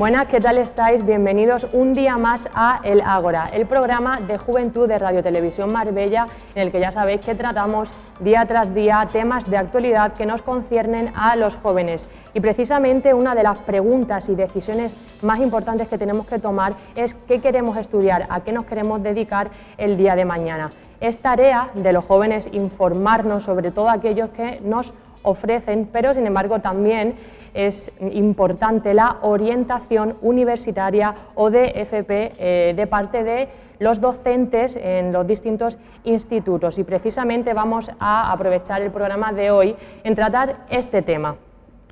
Buenas, ¿qué tal estáis? Bienvenidos un día más a El Ágora, el programa de juventud de Radio Televisión Marbella, en el que ya sabéis que tratamos día tras día temas de actualidad que nos conciernen a los jóvenes. Y precisamente una de las preguntas y decisiones más importantes que tenemos que tomar es qué queremos estudiar, a qué nos queremos dedicar el día de mañana. Es tarea de los jóvenes informarnos sobre todo aquellos que nos ofrecen, pero sin embargo también es importante la orientación universitaria o de FP de parte de los docentes en los distintos institutos, y precisamente vamos a aprovechar el programa de hoy en tratar este tema.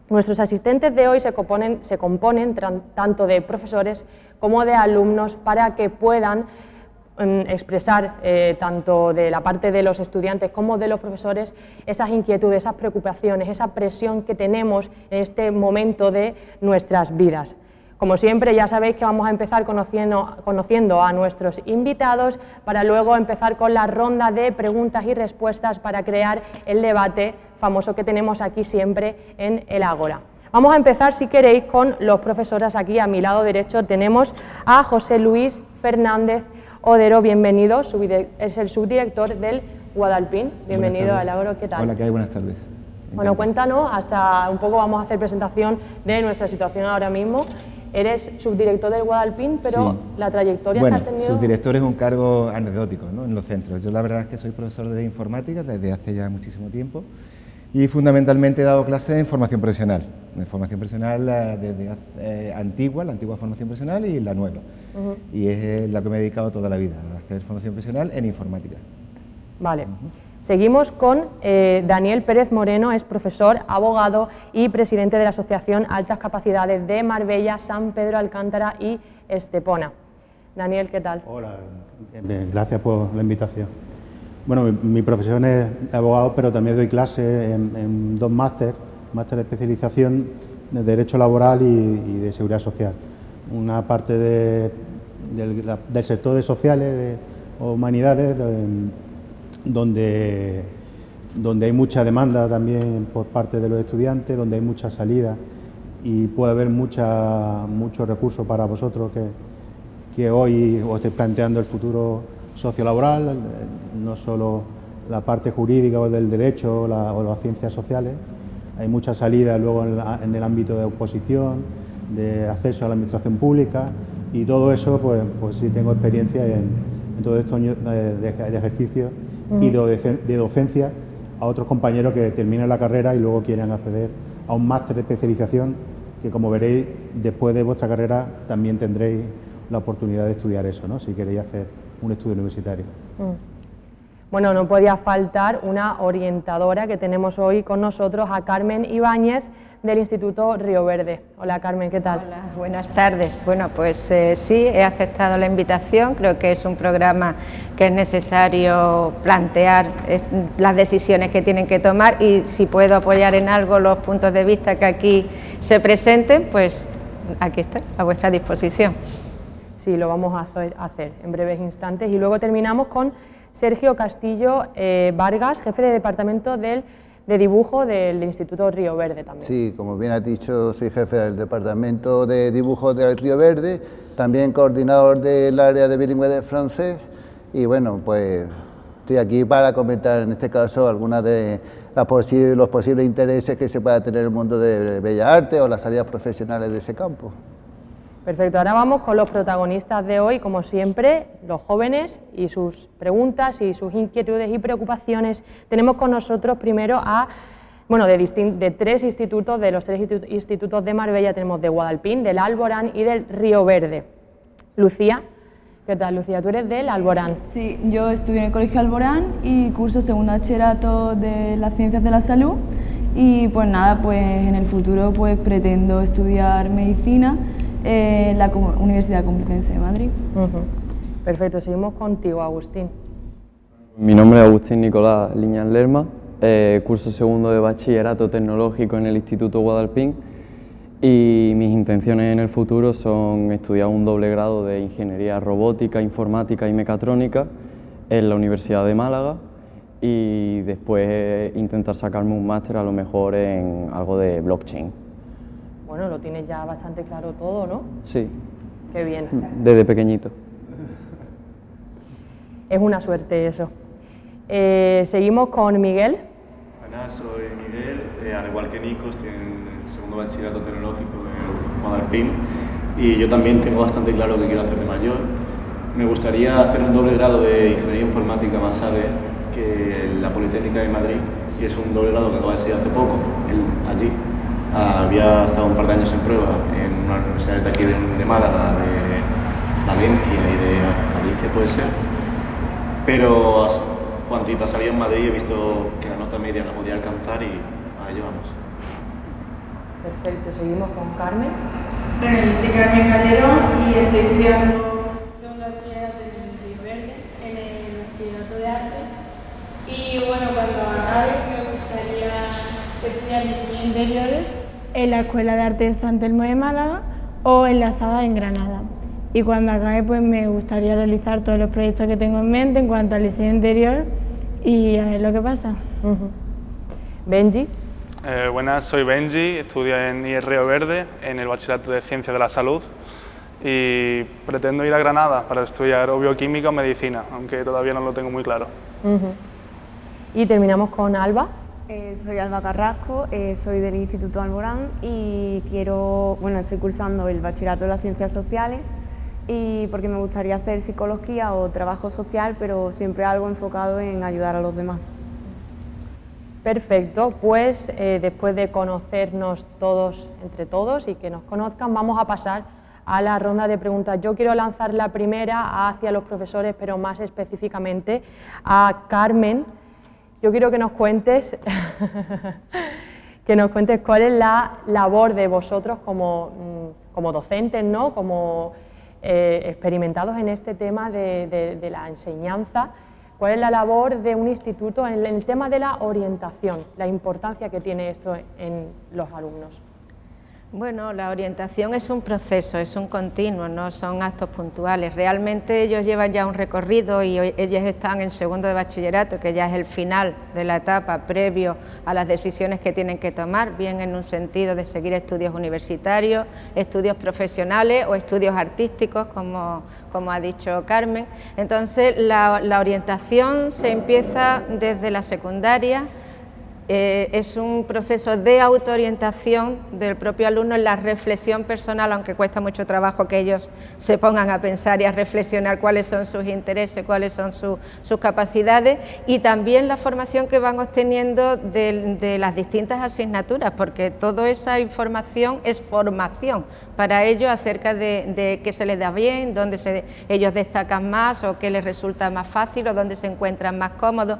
Nuestros asistentes de hoy se componen tanto de profesores como de alumnos para que puedan expresar tanto de la parte de los estudiantes como de los profesores esas inquietudes, esas preocupaciones, esa presión que tenemos en este momento de nuestras vidas. Como siempre, ya sabéis que vamos a empezar conociendo a nuestros invitados para luego empezar con la ronda de preguntas y respuestas para crear el debate famoso que tenemos aquí siempre en El Ágora. Vamos a empezar, si queréis, con los profesores. Aquí a mi lado derecho tenemos a José Luis Fernández Odero, bienvenido, es el subdirector del Guadalpín. Bienvenido al Ágora, ¿qué tal? Hola, ¿qué hay? Buenas tardes. Bueno, cuéntanos, hasta un poco vamos a hacer presentación de nuestra situación ahora mismo. Eres subdirector del Guadalpín, pero sí, la trayectoria que has tenido... Bueno, subdirector es un cargo anecdótico, ¿no?, en los centros. Yo la verdad es que soy profesor de informática desde hace ya muchísimo tiempo y fundamentalmente he dado clases en formación profesional. En formación profesional desde antigua, la antigua formación profesional y la nueva. Y es la que me he dedicado toda la vida, a hacer formación profesional en informática. Vale. Seguimos con Daniel Pérez Moreno, es profesor, abogado y presidente de la Asociación Altas Capacidades de Marbella, San Pedro Alcántara y Estepona. Daniel, ¿qué tal? Hola, gracias por la invitación. Bueno, mi profesión es abogado, pero también doy clases en dos máster de especialización de Derecho Laboral y de Seguridad Social. Una parte del sector de sociales o humanidades, donde hay mucha demanda también por parte de los estudiantes, donde hay mucha salida y puede haber muchos recursos para vosotros que hoy os estáis planteando el futuro sociolaboral, no solo la parte jurídica o del derecho o las ciencias sociales. Hay mucha salida luego en el ámbito de oposición, de acceso a la administración pública, y todo eso pues sí tengo experiencia en todos estos años de ejercicio y de docencia a otros compañeros que terminan la carrera y luego quieren acceder a un máster de especialización, que como veréis después de vuestra carrera también tendréis la oportunidad de estudiar eso, ¿no?, si queréis hacer un estudio universitario. Bueno, no podía faltar una orientadora que tenemos hoy con nosotros, a Carmen Ibáñez, del Instituto Río Verde. Hola Carmen, ¿qué tal? Hola, buenas tardes. Bueno, pues sí, he aceptado la invitación. Creo que es un programa que es necesario plantear las decisiones que tienen que tomar, y si puedo apoyar en algo los puntos de vista que aquí se presenten, pues aquí estoy, a vuestra disposición. Sí, lo vamos a hacer en breves instantes. Y luego terminamos con Sergio Castillo Vargas, jefe de departamento de dibujo del Instituto Río Verde también. Sí, como bien has dicho, soy jefe del departamento de dibujo del Río Verde, también coordinador del área de bilingüe de francés, y bueno, pues estoy aquí para comentar en este caso algunas de los posibles intereses que se pueda tener en el mundo de Bellas Artes o las salidas profesionales de ese campo. Perfecto, ahora vamos con los protagonistas de hoy, como siempre, los jóvenes y sus preguntas y sus inquietudes y preocupaciones. Tenemos con nosotros primero de tres institutos, de los tres institutos de Marbella, tenemos de Guadalpín, del Alborán y del Río Verde. Lucía, ¿qué tal, Lucía? ¿Tú eres del Alborán? Sí, yo estudié en el Colegio Alborán y curso segundo bachillerato de las Ciencias de la Salud, y pues nada, pues en el futuro pues pretendo estudiar medicina en la Universidad Complutense de Madrid. Perfecto, seguimos contigo, Agustín. Mi nombre es Agustín Nicolás Liñán Lerma, curso segundo de bachillerato tecnológico en el Instituto Guadalpín, y mis intenciones en el futuro son estudiar un doble grado de Ingeniería Robótica, Informática y Mecatrónica en la Universidad de Málaga, y después intentar sacarme un máster a lo mejor en algo de blockchain. Bueno, lo tienes ya bastante claro todo, ¿no? Sí. Qué bien. Desde pequeñito. Es una suerte eso. Seguimos con Miguel. Buenas, soy Miguel, al igual que Nico, estoy en el segundo bachillerato tecnológico en Guadalpín y yo también tengo bastante claro que quiero hacer de mayor. Me gustaría hacer un doble grado de Ingeniería Informática más AVE que la Politécnica de Madrid, y es un doble grado que acaba de salir hace poco, allí. Había estado un par de años en prueba en una universidad de aquí de Málaga, de Valencia y de Galicia puede ser, pero cuantito salía en Madrid he visto que la nota media la podía alcanzar y a ello vamos. Perfecto, seguimos con Carmen. Bueno, yo soy Carmen Calderón y estoy estudiando segundo bachillerato en el Río Verde, en el bachillerato de artes. Y bueno, cuando acabe me gustaría estudiar diseño de interiores en la Escuela de Arte de San Telmo de Málaga o en la SADA en Granada. Y cuando acabe pues me gustaría realizar todos los proyectos que tengo en mente en cuanto al diseño interior y a ver lo que pasa. Benji. Buenas, soy Benji, estudio en IES Río Verde, en el Bachillerato de Ciencias de la Salud y pretendo ir a Granada para estudiar o bioquímica o medicina, aunque todavía no lo tengo muy claro. Y terminamos con Alba. Soy Alba Carrasco, soy del Instituto Alborán y estoy cursando el Bachillerato de las Ciencias Sociales y porque me gustaría hacer psicología o trabajo social, pero siempre algo enfocado en ayudar a los demás. Perfecto, pues después de conocernos todos entre todos y que nos conozcan, vamos a pasar a la ronda de preguntas. Yo quiero lanzar la primera hacia los profesores, pero más específicamente a Carmen. Yo quiero que nos cuentes, cuál es la labor de vosotros como docentes, ¿no? Como experimentados en este tema de la enseñanza. ¿Cuál es la labor de un instituto en el tema de la orientación, la importancia que tiene esto en los alumnos? Bueno, la orientación es un proceso, es un continuo, no son actos puntuales. Realmente ellos llevan ya un recorrido y ellos están en segundo de bachillerato, que ya es el final de la etapa previo a las decisiones que tienen que tomar, bien en un sentido de seguir estudios universitarios, estudios profesionales o estudios artísticos, como ha dicho Carmen. Entonces, la orientación se empieza desde la secundaria. Es un proceso de autoorientación del propio alumno en la reflexión personal, aunque cuesta mucho trabajo que ellos se pongan a pensar y a reflexionar cuáles son sus intereses, cuáles son sus capacidades, y también la formación que van obteniendo de las distintas asignaturas, porque toda esa información es formación para ellos acerca de qué se les da bien, dónde ellos destacan más o qué les resulta más fácil o dónde se encuentran más cómodos.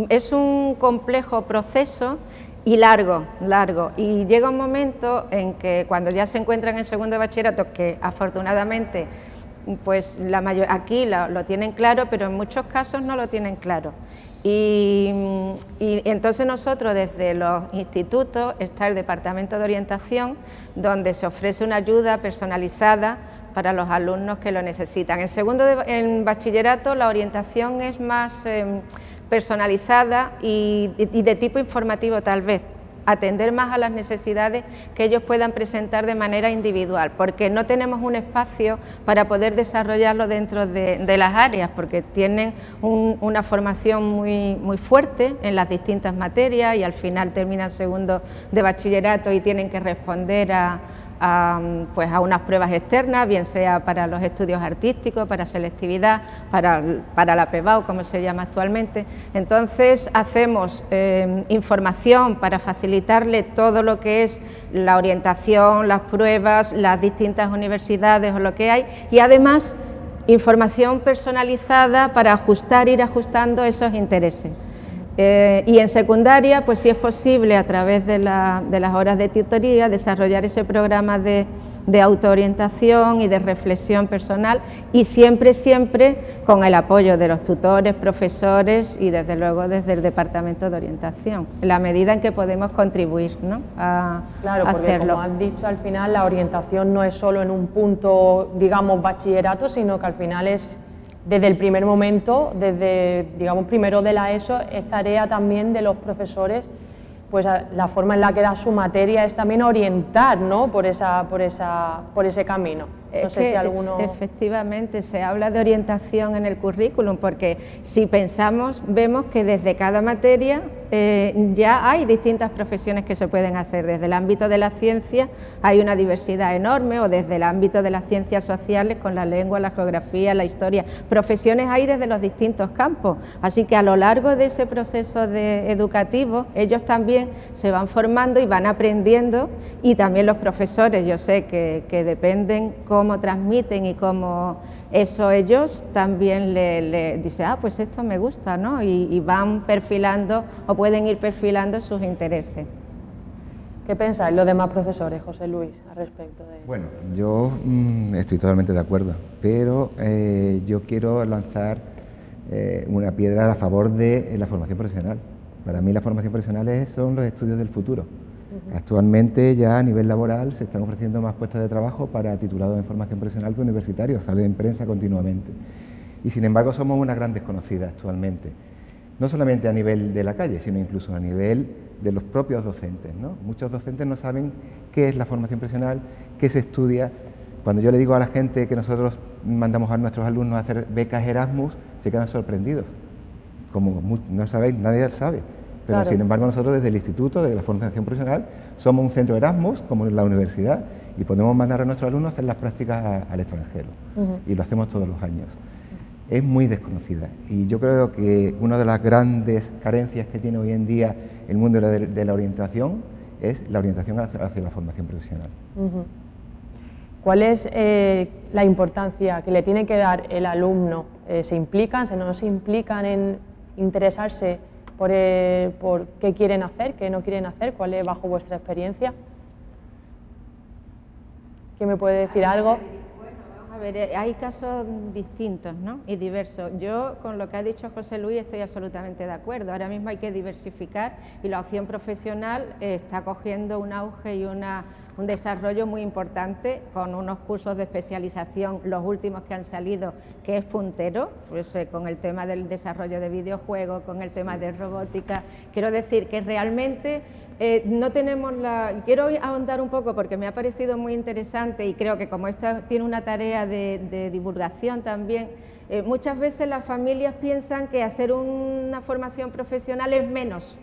Es un complejo proceso y largo, y llega un momento en que cuando ya se encuentran en segundo de bachillerato, que afortunadamente pues aquí lo tienen claro, pero en muchos casos no lo tienen claro. Y entonces nosotros desde los institutos está el departamento de orientación, donde se ofrece una ayuda personalizada para los alumnos que lo necesitan. En bachillerato la orientación es más personalizada y de tipo informativo tal vez, atender más a las necesidades que ellos puedan presentar de manera individual, porque no tenemos un espacio para poder desarrollarlo dentro de las áreas, porque tienen una formación muy fuerte en las distintas materias y al final terminan segundo de bachillerato y tienen que responder a unas pruebas externas, bien sea para los estudios artísticos, para selectividad, para la PEBAU, como se llama actualmente. Entonces hacemos información para facilitarle todo lo que es la orientación, las pruebas, las distintas universidades o lo que hay, y además información personalizada para ir ajustando esos intereses. Y en secundaria, pues si es posible, a través de las horas de tutoría, desarrollar ese programa de autoorientación y de reflexión personal, y siempre con el apoyo de los tutores, profesores y desde luego desde el departamento de orientación, en la medida en que podemos contribuir, ¿no? Claro, porque hacerlo. Como has dicho, al final la orientación no es solo en un punto, digamos, bachillerato, sino que al final es desde el primer momento, desde, digamos, primero de la ESO, es tarea también de los profesores pues la forma en la que da su materia es también orientar, ¿no?, por ese camino. No sé si alguno... Efectivamente, se habla de orientación en el currículum, porque si pensamos, vemos que desde cada materia ya hay distintas profesiones que se pueden hacer. Desde el ámbito de la ciencia hay una diversidad enorme, o desde el ámbito de las ciencias sociales con la lengua, la geografía, la historia. Profesiones hay desde los distintos campos, así que a lo largo de ese proceso educativo ellos también se van formando y van aprendiendo, y también los profesores, yo sé que dependen cómo transmiten y cómo eso ellos también le dicen, pues esto me gusta, ¿no? Y van perfilando o pueden ir perfilando sus intereses. ¿Qué pensáis los demás profesores, José Luis, al respecto de esto? Bueno, yo estoy totalmente de acuerdo, pero yo quiero lanzar una piedra a favor de la formación profesional. Para mí la formación profesional son los estudios del futuro. Actualmente ya a nivel laboral se están ofreciendo más puestos de trabajo para titulados en formación profesional que universitarios, sale en prensa continuamente. Y sin embargo somos una gran desconocida actualmente, no solamente a nivel de la calle, sino incluso a nivel de los propios docentes, ¿no? Muchos docentes no saben qué es la formación profesional, qué se estudia. Cuando yo le digo a la gente que nosotros mandamos a nuestros alumnos a hacer becas Erasmus, se quedan sorprendidos. Como no sabéis, nadie sabe. Pero claro, sin embargo nosotros desde el Instituto de la Formación Profesional somos un centro Erasmus, como en la universidad, y podemos mandar a nuestros alumnos a hacer las prácticas al extranjero. Y lo hacemos todos los años. Es muy desconocida, y yo creo que una de las grandes carencias que tiene hoy en día el mundo de la orientación es la orientación hacia la formación profesional. ¿Cuál es la importancia que le tiene que dar el alumno? ¿Se implican, no se implican en interesarse por qué quieren hacer, qué no quieren hacer? ¿Cuál es bajo vuestra experiencia? ¿Quién me puede decir algo? Bueno, vamos a ver, hay casos distintos, ¿no?, y diversos. Yo con lo que ha dicho José Luis estoy absolutamente de acuerdo. Ahora mismo hay que diversificar y la opción profesional está cogiendo un auge y un desarrollo muy importante, con unos cursos de especialización, los últimos que han salido, que es puntero, pues, con el tema del desarrollo de videojuegos, con el tema de robótica. Quiero decir que realmente no tenemos Quiero ahondar un poco porque me ha parecido muy interesante, y creo que como esta tiene una tarea de divulgación también, muchas veces las familias piensan que hacer una formación profesional es menos.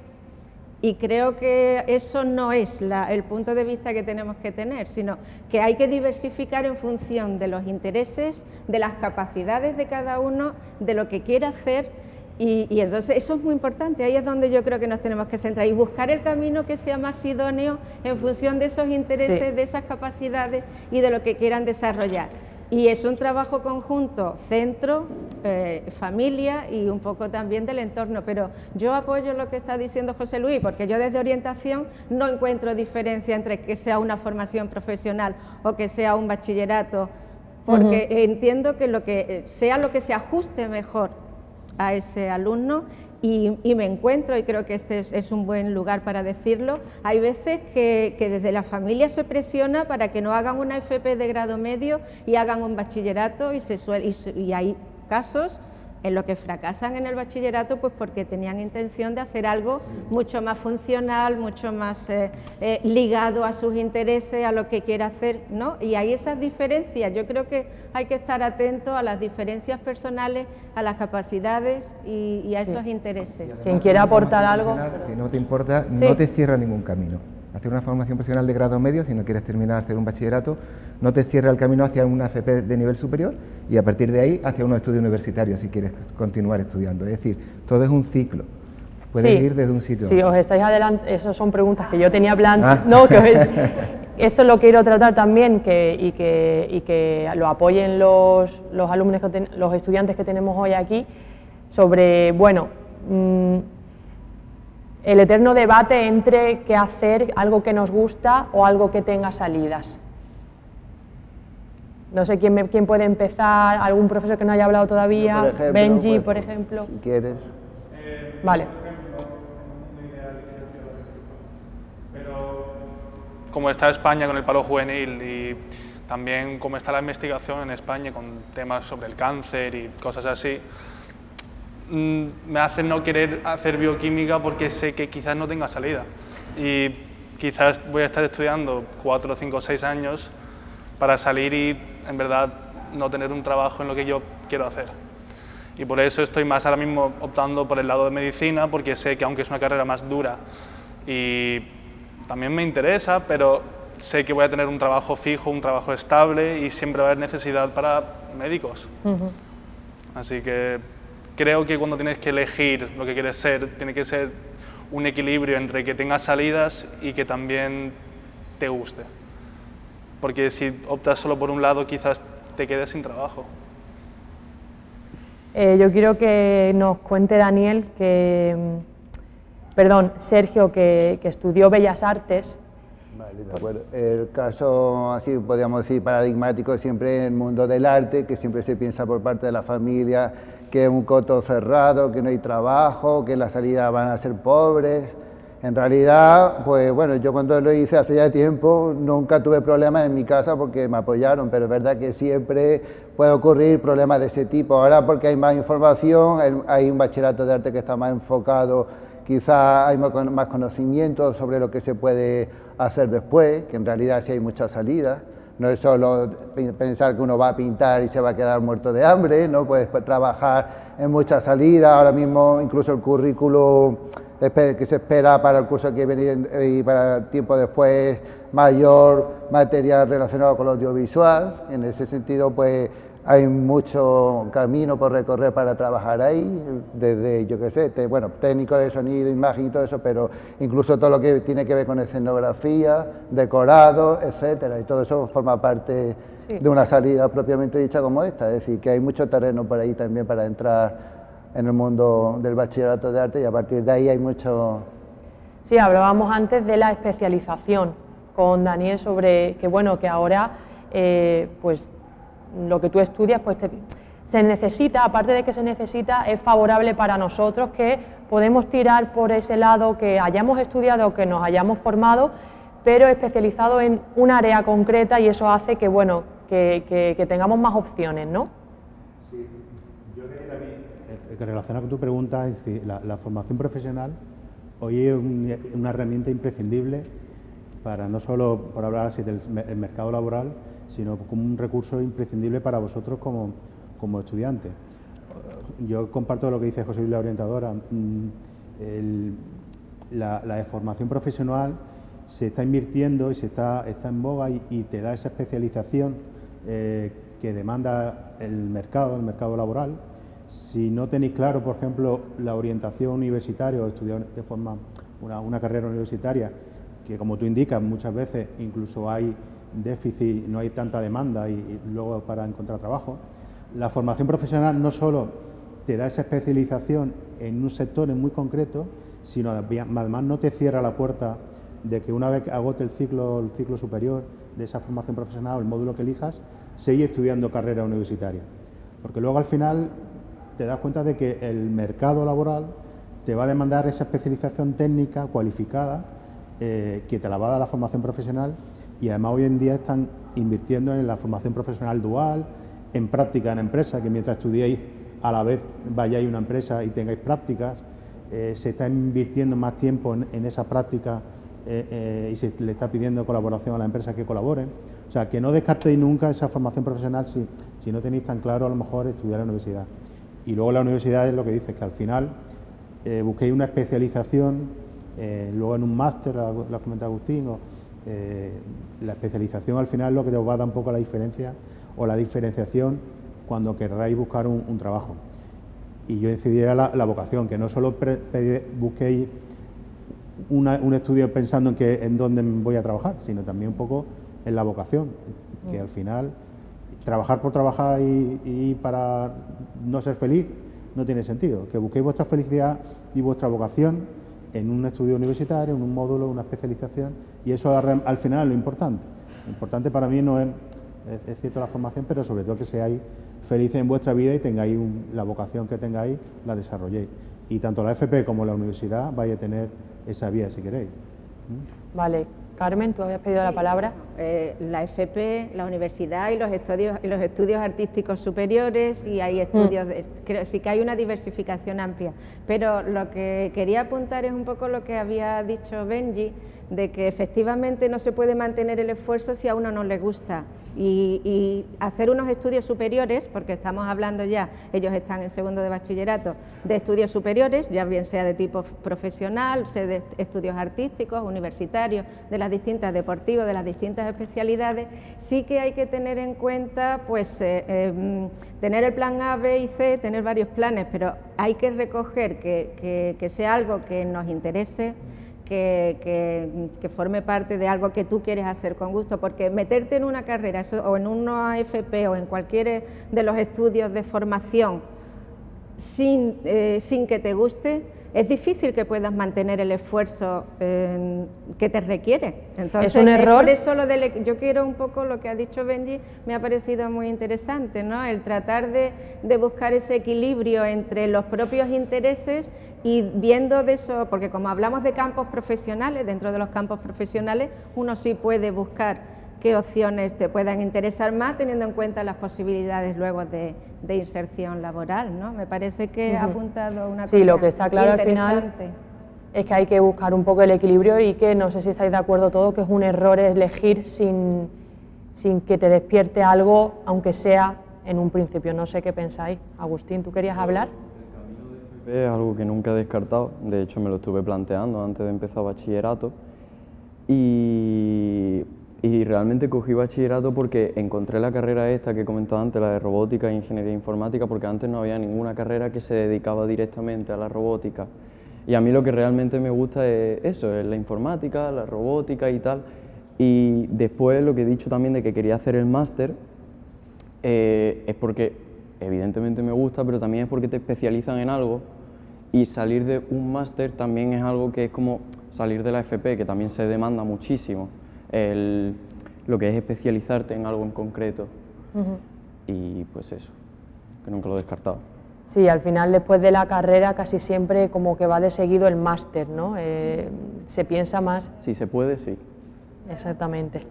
Y creo que eso no es el punto de vista que tenemos que tener, sino que hay que diversificar en función de los intereses, de las capacidades de cada uno, de lo que quiere hacer, y entonces eso es muy importante. Ahí es donde yo creo que nos tenemos que centrar y buscar el camino que sea más idóneo en función de esos intereses, de esas capacidades y de lo que quieran desarrollar. Y es un trabajo conjunto, centro, familia y un poco también del entorno. Pero yo apoyo lo que está diciendo José Luis, porque yo desde orientación no encuentro diferencia entre que sea una formación profesional o que sea un bachillerato, porque entiendo que lo que se ajuste mejor a ese alumno. Y me encuentro, y creo que este es un buen lugar para decirlo, hay veces que desde la familia se presiona para que no hagan una FP de grado medio y hagan un bachillerato, y hay casos en los que fracasan en el bachillerato pues porque tenían intención de hacer algo mucho más funcional, mucho más ligado a sus intereses, a lo que quiera hacer, ¿no? Y hay esas diferencias. Yo creo que hay que estar atentos a las diferencias personales, a las capacidades y a esos intereses. Quien quiera aportar algo... Si no te importa, no te cierra ningún camino. Hacer una formación profesional de grado medio, si no quieres terminar, hacer un bachillerato, no te cierra el camino hacia una FP de nivel superior y a partir de ahí hacia unos estudios universitarios si quieres continuar estudiando. Es decir, todo es un ciclo. Puedes ir desde un sitio. Sí, os estáis adelante. Esas son preguntas que yo tenía planteadas. Esto lo quiero tratar también y que lo apoyen los alumnos, los estudiantes que tenemos hoy aquí, sobre, bueno, el eterno debate entre qué hacer, algo que nos gusta o algo que tenga salidas. No sé quién puede empezar, algún profesor que no haya hablado todavía, por ejemplo, Benji, por ejemplo. Si quieres. Vale. Pero como está España con el paro juvenil y también como está la investigación en España con temas sobre el cáncer y cosas así, me hace no querer hacer bioquímica porque sé que quizás no tenga salida. y quizás voy a estar estudiando 4, 5, 6 años para salir y en verdad no tener un trabajo en lo que yo quiero hacer. Y por eso estoy más ahora mismo optando por el lado de medicina, porque sé que aunque es una carrera más dura y también me interesa, pero sé que voy a tener un trabajo fijo, un trabajo estable y siempre va a haber necesidad para médicos. Así que creo que cuando tienes que elegir lo que quieres ser, tiene que ser un equilibrio entre que tengas salidas y que también te guste. Porque si optas solo por un lado, quizás te quedes sin trabajo. Yo quiero que nos cuente Daniel, Sergio, que estudió Bellas Artes. Vale, de acuerdo. El caso, así podríamos decir, paradigmático siempre en el mundo del arte, que siempre se piensa por parte de la familia que es un coto cerrado, que no hay trabajo, que las salidas van a ser pobres. En realidad, pues bueno, yo cuando lo hice hace ya tiempo nunca tuve problemas en mi casa porque me apoyaron, pero es verdad que siempre puede ocurrir problemas de ese tipo. Ahora porque hay más información, hay un bachillerato de arte que está más enfocado, quizás hay más conocimiento sobre lo que se puede hacer después, que en realidad sí hay muchas salidas. No es solo pensar que uno va a pintar y se va a quedar muerto de hambre, ¿no? Puedes trabajar en muchas salidas. Ahora mismo incluso el currículo que se espera para el curso que viene y para el tiempo después, mayor material relacionado con lo audiovisual. En ese sentido, pues hay mucho camino por recorrer para trabajar ahí, desde, yo qué sé, técnico de sonido, imagen y todo eso, pero incluso todo lo que tiene que ver con escenografía, decorado, etcétera, y todo eso forma parte de una salida propiamente dicha como esta, es decir, que hay mucho terreno por ahí también para entrar en el mundo del bachillerato de arte y a partir de ahí hay mucho... Sí, hablábamos antes de la especialización con Daniel sobre que, bueno, que ahora, pues, lo que tú estudias, pues se necesita, aparte de que se necesita, es favorable para nosotros que podemos tirar por ese lado, que hayamos estudiado, que nos hayamos formado, pero especializado en un área concreta y eso hace que, bueno, que tengamos más opciones, ¿no? Sí, yo creo que también, que relaciona con tu pregunta, es decir, la formación profesional hoy es una herramienta imprescindible para no solo, por hablar así, del mercado laboral, sino como un recurso imprescindible para vosotros como estudiantes. Yo comparto lo que dice José Luis, la orientadora. La formación profesional se está invirtiendo y está en boga y te da esa especialización que demanda el mercado laboral. Si no tenéis claro, por ejemplo, la orientación universitaria o estudiar de forma una carrera universitaria, que como tú indicas, muchas veces incluso hay déficit, no hay tanta demanda y luego para encontrar trabajo. La formación profesional no solo te da esa especialización en un sector muy concreto, sino además no te cierra la puerta de que una vez que agote el ciclo superior de esa formación profesional o el módulo que elijas, seguir estudiando carrera universitaria. Porque luego al final te das cuenta de que el mercado laboral te va a demandar esa especialización técnica cualificada que te la va a dar la formación profesional. Y además hoy en día están invirtiendo en la formación profesional dual, en práctica en empresas, que mientras estudiéis a la vez vayáis a una empresa y tengáis prácticas, se está invirtiendo más tiempo en esa práctica y se le está pidiendo colaboración a las empresas que colaboren. O sea, que no descartéis nunca esa formación profesional si no tenéis tan claro a lo mejor estudiar en la universidad. Y luego la universidad es lo que dice, que al final busquéis una especialización, luego en un máster, lo ha comentado Agustín, la especialización al final es lo que os va a dar un poco la diferencia o la diferenciación cuando querráis buscar un trabajo. Y yo decidiera la vocación, que no solo busquéis un estudio pensando en dónde voy a trabajar, sino también un poco en la vocación, que al final trabajar por trabajar y para no ser feliz no tiene sentido, que busquéis vuestra felicidad y vuestra vocación en un estudio universitario, en un módulo, una especialización, y eso al final es lo importante. Lo importante para mí no es cierto la formación, pero sobre todo que seáis felices en vuestra vida y tengáis la vocación que tengáis, la desarrolléis. Y tanto la FP como la universidad vais a tener esa vía si queréis. Vale. Carmen, tú habías pedido la palabra. la FP, la universidad y los estudios artísticos superiores, y hay estudios, creo sí que hay una diversificación amplia, pero lo que quería apuntar es un poco lo que había dicho Benji, de que efectivamente no se puede mantener el esfuerzo si a uno no le gusta, y hacer unos estudios superiores, porque estamos hablando ya, ellos están en segundo de bachillerato, de estudios superiores, ya bien sea de tipo profesional, sea de estudios artísticos, universitarios, de las distintas deportivos, de las distintas especialidades, sí que hay que tener en cuenta, pues, tener el plan A, B y C, tener varios planes, pero hay que recoger que sea algo que nos interese, que forme parte de algo que tú quieres hacer con gusto, porque meterte en una carrera o en una AFP o en cualquier de los estudios de formación sin que te guste, es difícil que puedas mantener el esfuerzo que te requiere. Entonces, es un error. Por eso yo quiero un poco lo que ha dicho Benji, me ha parecido muy interesante, ¿no? El tratar de buscar ese equilibrio entre los propios intereses y viendo de eso, porque como hablamos de campos profesionales, dentro de los campos profesionales uno sí puede buscar qué opciones te puedan interesar más, teniendo en cuenta las posibilidades luego de inserción laboral, ¿no? Me parece que ha apuntado una cosa Sí, lo que está claro al final es que hay que buscar un poco el equilibrio, y que no sé si estáis de acuerdo todos, que es un error elegir sin que te despierte algo, aunque sea en un principio. No sé qué pensáis. Agustín, ¿tú querías hablar? Es algo que nunca he descartado, de hecho me lo estuve planteando antes de empezar bachillerato, y realmente cogí bachillerato porque encontré la carrera esta que he comentado antes, la de robótica e ingeniería informática, porque antes no había ninguna carrera que se dedicaba directamente a la robótica, y a mí lo que realmente me gusta es eso, es la informática, la robótica y tal. Y después lo que he dicho también de que quería hacer el máster, es porque evidentemente me gusta, pero también es porque te especializan en algo, y salir de un máster también es algo que es como salir de la FP, que también se demanda muchísimo, lo que es especializarte en algo en concreto. Y pues eso, que nunca lo he descartado. Sí, al final después de la carrera casi siempre como que va de seguido el máster, ¿no? Se piensa más. Si se puede, sí. Exactamente.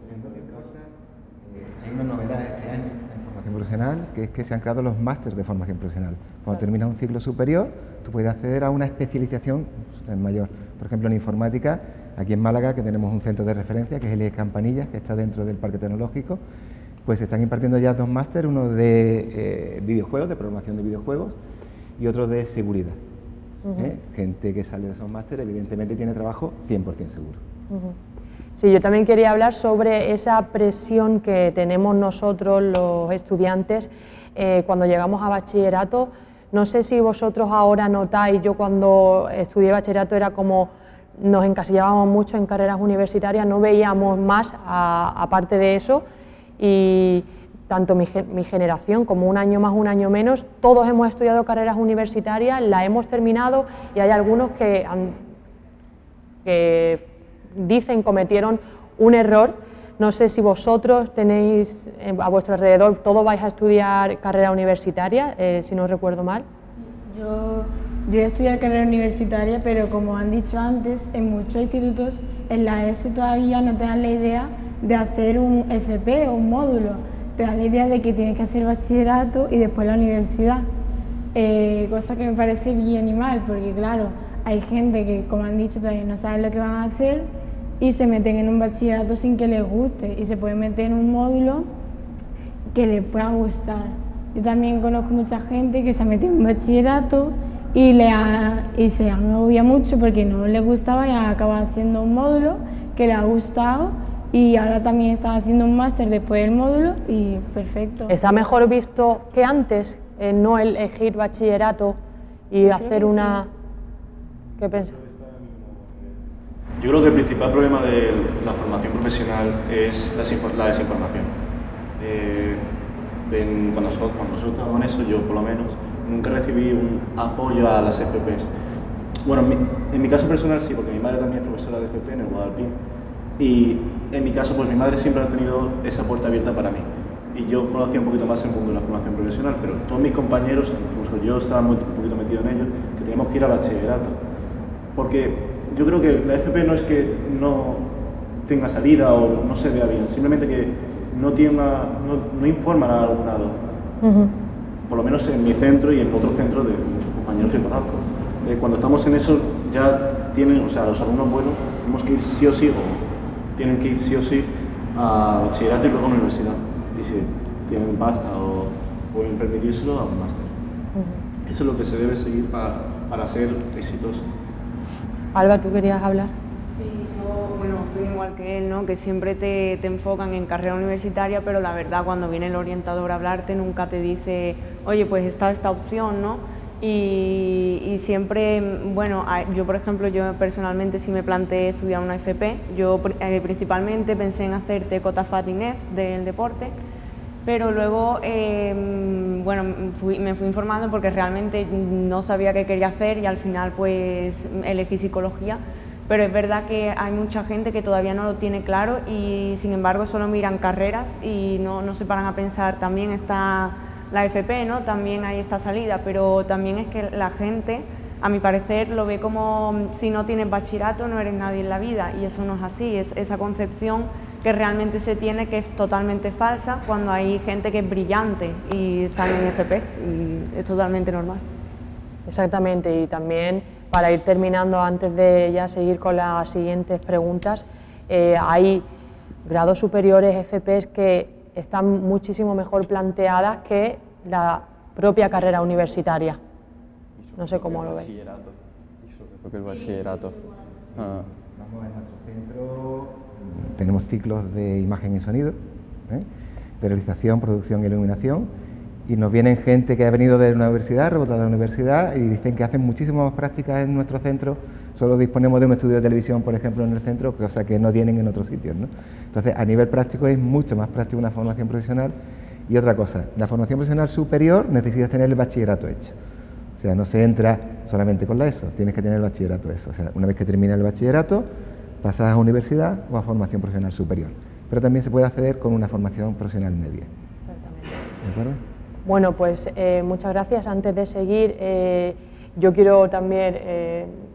Hay una novedad este año en formación profesional, que es que se han creado los másteres de formación profesional. Cuando terminas un ciclo superior, tú puedes acceder a una especialización mayor. Por ejemplo, en informática, aquí en Málaga, que tenemos un centro de referencia, que es el IES Campanillas, que está dentro del Parque Tecnológico, pues se están impartiendo ya 2 másteres, uno de videojuegos, de programación de videojuegos, y otro de seguridad. Gente que sale de esos másteres, evidentemente tiene trabajo 100% seguro. Sí, yo también quería hablar sobre esa presión que tenemos nosotros, los estudiantes, cuando llegamos a bachillerato. No sé si vosotros ahora notáis, yo cuando estudié bachillerato era como nos encasillábamos mucho en carreras universitarias, no veíamos más aparte de eso, y tanto mi generación como un año más, un año menos, todos hemos estudiado carreras universitarias, las hemos terminado, y hay algunos que dicen cometieron un error. No sé si vosotros tenéis a vuestro alrededor, todos vais a estudiar carrera universitaria, si no recuerdo mal. Yo voy a estudiar carrera universitaria, pero como han dicho antes, en muchos institutos en la ESO todavía no te dan la idea de hacer un FP o un módulo, te dan la idea de que tienes que hacer bachillerato y después la universidad, cosa que me parece bien y mal, porque claro, hay gente que, como han dicho, todavía no saben lo que van a hacer y se meten en un bachillerato sin que les guste, y se pueden meter en un módulo que les pueda gustar. Yo también conozco mucha gente que se ha metido en un bachillerato y se agobia mucho porque no les gustaba y ha acabado haciendo un módulo que le ha gustado, y ahora también están haciendo un máster después del módulo y perfecto. ¿Está mejor visto que antes no elegir bachillerato y hacer una...? ¿Qué piensas? Yo creo que el principal problema de la formación profesional es la desinformación. Cuando nosotros estábamos en eso, yo por lo menos, nunca recibí un apoyo a las FPs. Bueno, en mi caso personal sí, porque mi madre también es profesora de FP en el Guadalpín, y en mi caso pues mi madre siempre ha tenido esa puerta abierta para mí, y yo conocía un poquito más el mundo de la formación profesional, pero todos mis compañeros, incluso yo estaba un poquito metido en ello, que teníamos que ir a bachillerato, porque yo creo que la FP no es que no tenga salida o no se vea bien, simplemente que no informan al alumnado. Por lo menos en mi centro y en otro centro de muchos compañeros que conozco. Cuando estamos en eso ya tienen, o sea, los alumnos buenos tenemos que ir sí o sí, o tienen que ir sí o sí a bachillerato y luego a la universidad. Y si tienen pasta o pueden permitírselo, a un máster. Eso es lo que se debe seguir para ser exitoso. Alba, ¿tú querías hablar? Sí, yo, bueno, opino igual que él, ¿no? Que siempre te enfocan en carrera universitaria, pero la verdad cuando viene el orientador a hablarte nunca te dice, oye, pues está esta opción, ¿no? Y siempre, bueno, yo por ejemplo, yo personalmente sí me planteé estudiar una FP, yo principalmente pensé en hacer TECO-TAFAT INEF del deporte, pero luego, bueno, me fui informando porque realmente no sabía qué quería hacer y al final pues elegí psicología, pero es verdad que hay mucha gente que todavía no lo tiene claro y sin embargo solo miran carreras y no se paran a pensar, también está la FP, ¿no? También hay esta salida, pero también es que la gente, a mi parecer, lo ve como si no tienes bachillerato no eres nadie en la vida y eso no es así, es esa concepción que realmente se tiene que es totalmente falsa cuando hay gente que es brillante y están en FP y es totalmente normal. Exactamente, y también para ir terminando antes de ya seguir con las siguientes preguntas, hay grados superiores FPs que están muchísimo mejor planteadas que la propia carrera universitaria. No sé cómo lo veis. Y sobre todo que el bachillerato. Vamos a nuestro centro, tenemos ciclos de imagen y sonido, de realización, producción e iluminación, y nos vienen gente que ha venido de una universidad, rebotada de la universidad, y dicen que hacen muchísimas más prácticas en nuestro centro. Solo disponemos de un estudio de televisión, por ejemplo, en el centro, cosa que no tienen en otros sitios, ¿no? Entonces, a nivel práctico es mucho más práctico una formación profesional. Y otra cosa, la formación profesional superior necesitas tener el bachillerato hecho. O sea, no se entra solamente con la ESO, tienes que tener el bachillerato hecho. O sea, una vez que termina el bachillerato, pasas a universidad o a formación profesional superior. Pero también se puede acceder con una formación profesional media. Exactamente. ¿De acuerdo? Bueno, pues muchas gracias. Antes de seguir, yo quiero también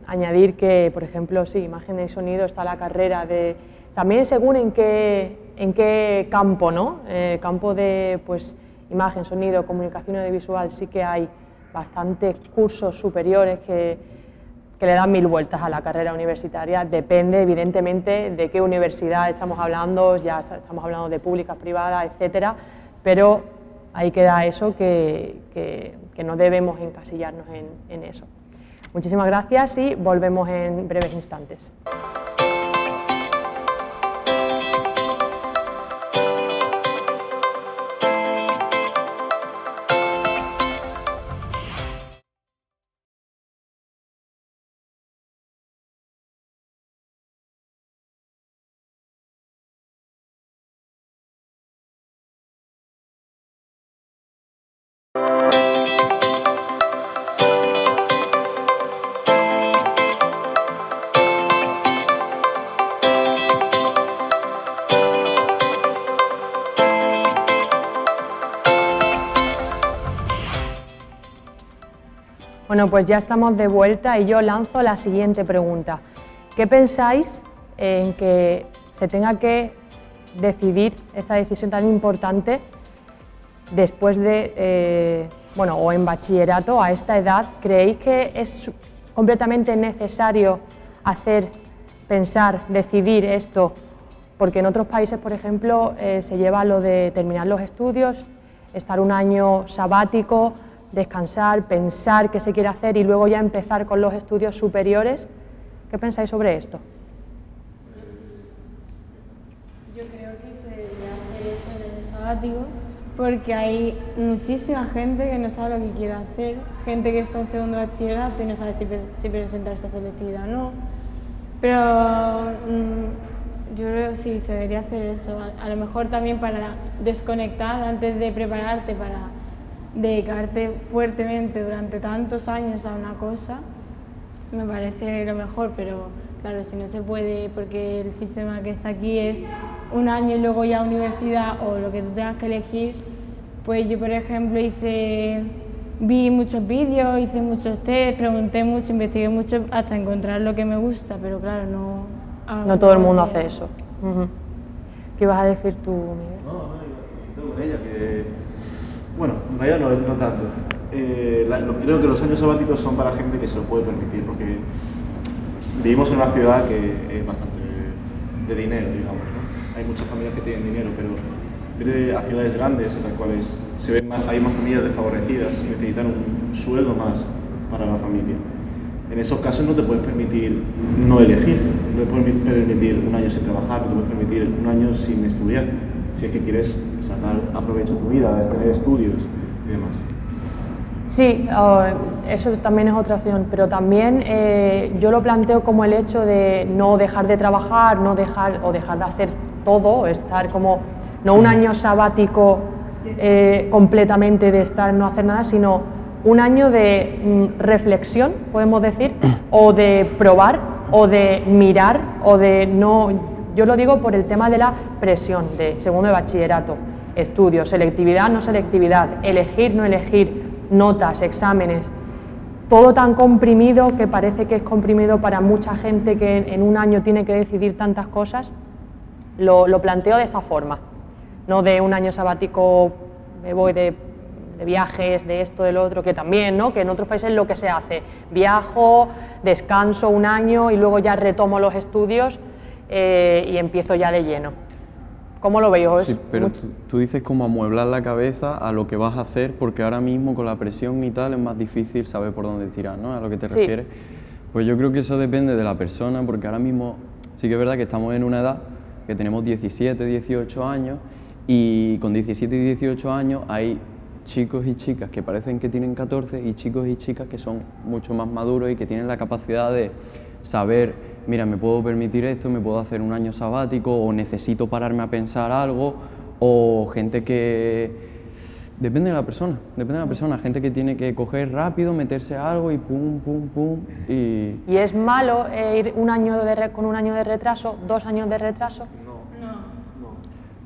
añadir que, por ejemplo, sí, imagen y sonido está la carrera de... También según en qué campo, ¿no? Campo de pues, imagen, sonido, comunicación audiovisual, sí que hay bastantes cursos superiores que le dan 1000 vueltas a la carrera universitaria. Depende, evidentemente, de qué universidad estamos hablando, ya estamos hablando de públicas, privadas, etcétera, pero ahí queda eso que no debemos encasillarnos en eso. Muchísimas gracias y volvemos en breves instantes. Bueno, pues ya estamos de vuelta y yo lanzo la siguiente pregunta. ¿Qué pensáis en que se tenga que decidir esta decisión tan importante después de, bueno, o en bachillerato a esta edad? ¿Creéis que es completamente necesario pensar, decidir esto? Porque en otros países, por ejemplo, se lleva lo de terminar los estudios, estar un año sabático, descansar, pensar qué se quiere hacer y luego ya empezar con los estudios superiores. ¿Qué pensáis sobre esto? Yo creo que se debería hacer eso en el sabático porque hay muchísima gente que no sabe lo que quiere hacer, gente que está en segundo bachillerato y no sabe si presentarse a selectividad o no, pero yo creo que sí, se debería hacer eso, a lo mejor también para desconectar antes de prepararte para dedicarte fuertemente durante tantos años a una cosa, me parece lo mejor, pero claro, si no se puede porque el sistema que está aquí es un año y luego ya universidad o lo que tú tengas que elegir, pues yo por ejemplo vi muchos vídeos, hice muchos test, pregunté mucho, investigué mucho hasta encontrar lo que me gusta, pero claro, no todo el mundo hace eso. ¿Qué ibas a decir tú, Miguel? No, con ella, que... Bueno, en realidad no tanto. Creo que los años sabáticos son para gente que se lo puede permitir, porque vivimos en una ciudad que es bastante de dinero, digamos, ¿no? Hay muchas familias que tienen dinero, pero vete a ciudades grandes en las cuales hay más familias desfavorecidas y necesitan un sueldo más para la familia. En esos casos no te puedes permitir no elegir, no te puedes permitir un año sin trabajar, no te puedes permitir un año sin estudiar, si es que quieres sacar aprovecho tu vida, tener estudios y demás. Sí, eso también es otra opción, pero también yo lo planteo como el hecho de no dejar de trabajar, dejar de hacer todo, estar como, no un año sabático completamente de estar no hacer nada, sino un año de reflexión, podemos decir, o de probar, o de mirar, o de no... Yo lo digo por el tema de la presión de segundo de bachillerato, estudios, selectividad, no selectividad, elegir, no elegir, notas, exámenes, todo tan comprimido que parece que es comprimido para mucha gente que en un año tiene que decidir tantas cosas. Lo planteo de esta forma, no de un año sabático, me voy de viajes, de esto, de lo otro, que también, ¿no? Que en otros países es lo que se hace, viajo, descanso un año y luego ya retomo los estudios y empiezo ya de lleno. ¿Cómo lo veis? Sí, pero tú dices como amueblar la cabeza a lo que vas a hacer, porque ahora mismo con la presión y tal es más difícil saber por dónde tirar, ¿no? A lo que te refieres. Pues yo creo que eso depende de la persona, porque ahora mismo sí que es verdad que estamos en una edad que tenemos 17, 18 años y con 17 y 18 años hay chicos y chicas que parecen que tienen 14 y chicos y chicas que son mucho más maduros y que tienen la capacidad de saber, mira, me puedo permitir esto, me puedo hacer un año sabático o necesito pararme a pensar algo, o gente que... Depende de la persona, gente que tiene que coger rápido, meterse a algo y pum, pum, pum. ¿Y es malo ir con un año de retraso, 2 años de retraso? No.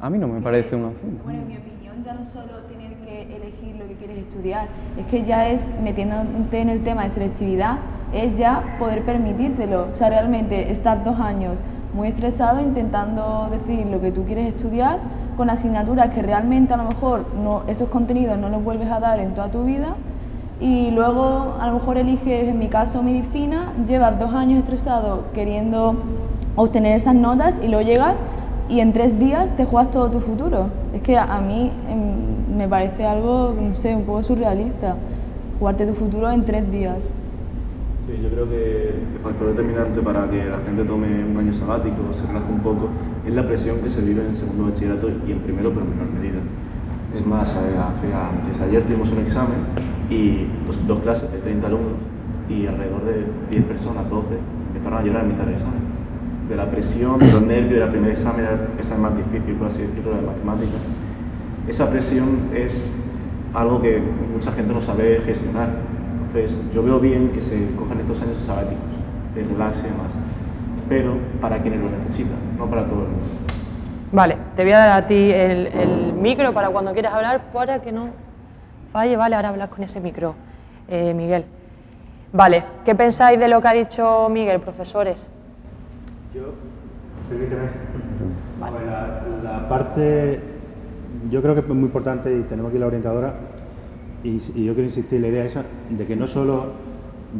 A mí no me parece una opción. Bueno, en mi opinión, ya no solo tener que elegir lo que quieres estudiar, es que ya es, metiéndote en el tema de selectividad, es ya poder permitírtelo. O sea, realmente estás 2 años muy estresado intentando decidir lo que tú quieres estudiar, con asignaturas que realmente a lo mejor esos contenidos no los vuelves a dar en toda tu vida, y luego a lo mejor eliges, en mi caso, medicina, llevas 2 años estresado queriendo obtener esas notas y luego llegas y en 3 días te juegas todo tu futuro. Es que a mí me parece algo, no sé, un poco surrealista, jugarte tu futuro en 3 días. Sí, yo creo que el factor determinante para que la gente tome un año sabático, se relaje un poco, es la presión que se vive en el segundo bachillerato y en primero, pero en menor medida. Es más, antes de ayer tuvimos un examen y dos clases de 30 alumnos y alrededor de 10 personas, 12, empezaron a llorar en mitad del examen. De la presión, de los nervios, de la primera examen, esa es más difícil, por así decirlo, de matemáticas. Esa presión es algo que mucha gente no sabe gestionar. Entonces, yo veo bien que se cojan estos años sabáticos, de relax y demás, pero para quienes lo necesitan, no para todo el mundo. Vale, te voy a dar a ti el micro para cuando quieras hablar, para que no falle. Vale, ahora hablas con ese micro, Miguel. Vale, ¿qué pensáis de lo que ha dicho Miguel, profesores? Permíteme. Vale. Pues la parte, yo creo que es muy importante, y tenemos aquí la orientadora, y yo quiero insistir en la idea esa de que no solo,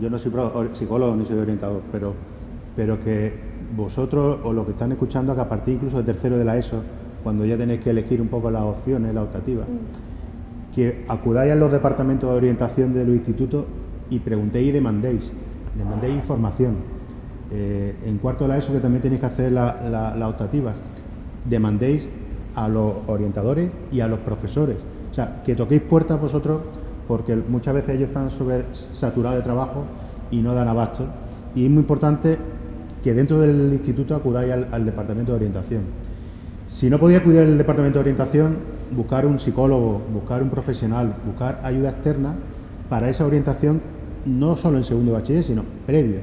yo no soy psicólogo ni soy orientador, pero que vosotros o los que están escuchando, que a partir incluso de tercero de la ESO, cuando ya tenéis que elegir un poco las opciones, las optativas, que acudáis a los departamentos de orientación de los institutos y preguntéis y demandéis información. En cuarto de la ESO, que también tenéis que hacer las optativas, demandéis a los orientadores y a los profesores. O sea, que toquéis puertas vosotros, porque muchas veces ellos están sobresaturados de trabajo y no dan abasto. Y es muy importante que dentro del instituto acudáis al departamento de orientación. Si no podéis acudir al departamento de orientación, buscar un psicólogo, buscar un profesional, buscar ayuda externa para esa orientación, no solo en segundo de bachiller, sino previo.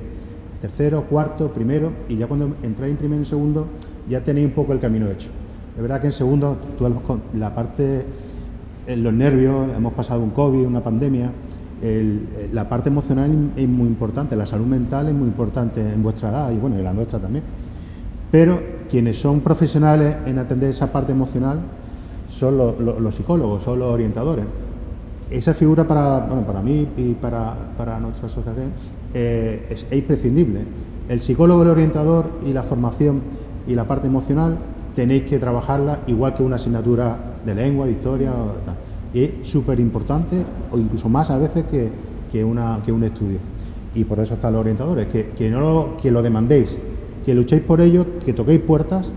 Tercero, cuarto, primero, y ya cuando entráis en primero y segundo ya tenéis un poco el camino hecho. Es verdad que en segundo, la parte, los nervios, hemos pasado un COVID, una pandemia, la parte emocional es muy importante, la salud mental es muy importante en vuestra edad y bueno, en la nuestra también. pero quienes son profesionales en atender esa parte emocional son los psicólogos, son los orientadores. Esa figura para mí y para nuestra asociación es imprescindible. El psicólogo, el orientador y la formación y la parte emocional tenéis que trabajarla igual que una asignatura de lengua, de historia o tal. Es súper importante, o incluso más a veces que un estudio. Y por eso están los orientadores, que lo demandéis, que luchéis por ello, que toquéis puertas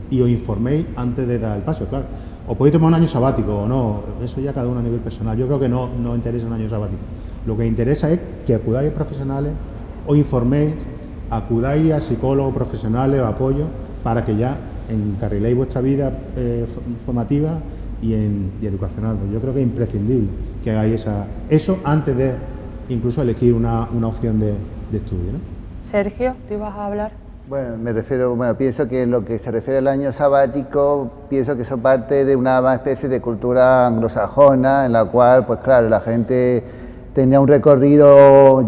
y os informéis antes de dar el paso. Claro, os podéis tomar un año sabático o no, eso ya cada uno a nivel personal. Yo creo que no interesa un año sabático. Lo que interesa es que acudáis a profesionales, os informéis, acudáis a psicólogos profesionales o apoyo para que ya encarriléis vuestra vida formativa y educacional. Pues yo creo que es imprescindible que hagáis eso antes de incluso elegir una opción de estudio, ¿no? Sergio, ¿tú ibas a hablar? Bueno, pienso que lo que se refiere al año sabático, pienso que eso parte de una especie de cultura anglosajona, en la cual, pues claro, la gente tenía un recorrido,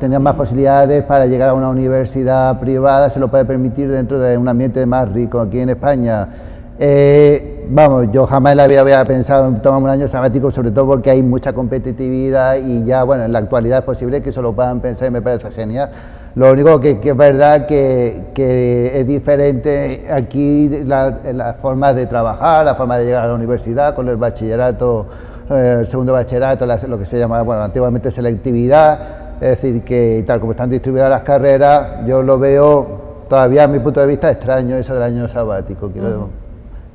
tenía más posibilidades para llegar a una universidad privada, se lo puede permitir dentro de un ambiente más rico. Aquí en España, yo jamás en la vida había pensado en tomar un año sabático, sobre todo porque hay mucha competitividad y ya, bueno, en la actualidad es posible que eso lo puedan pensar y me parece genial. Lo único que es verdad que es diferente aquí la forma de trabajar, la forma de llegar a la universidad con el bachillerato, el segundo bachillerato, lo que se llama, antiguamente selectividad, es decir, que tal como están distribuidas las carreras, yo lo veo todavía a mi punto de vista extraño eso del año sabático.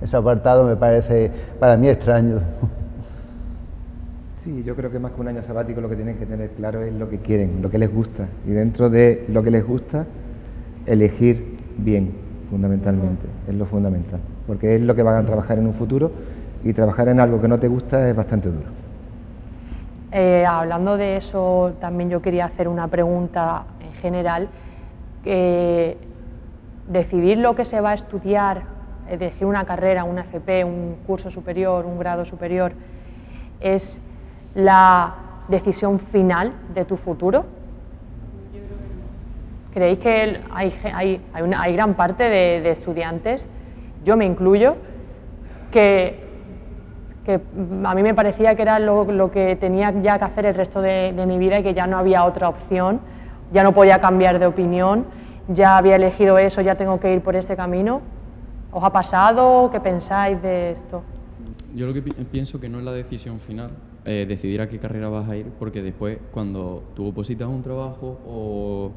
Ese apartado me parece para mí extraño. Sí, yo creo que más que un año sabático lo que tienen que tener claro es lo que quieren, lo que les gusta. Y dentro de lo que les gusta, elegir bien, fundamentalmente, es lo fundamental. Porque es lo que van a trabajar en un futuro y trabajar en algo que no te gusta es bastante duro. Hablando de eso, también yo quería hacer una pregunta en general. Decidir lo que se va a estudiar, elegir una carrera, una FP, un curso superior, un grado superior, ¿es la decisión final de tu futuro? ¿Creéis que hay gran parte de estudiantes, yo me incluyo, que a mí me parecía que era lo que tenía ya que hacer el resto de mi vida y que ya no había otra opción, ya no podía cambiar de opinión, ya había elegido eso, ya tengo que ir por ese camino? ¿Os ha pasado? ¿Qué pensáis de esto? Yo lo que pienso que no es la decisión final, decidir a qué carrera vas a ir, porque después cuando tú opositas a un trabajo o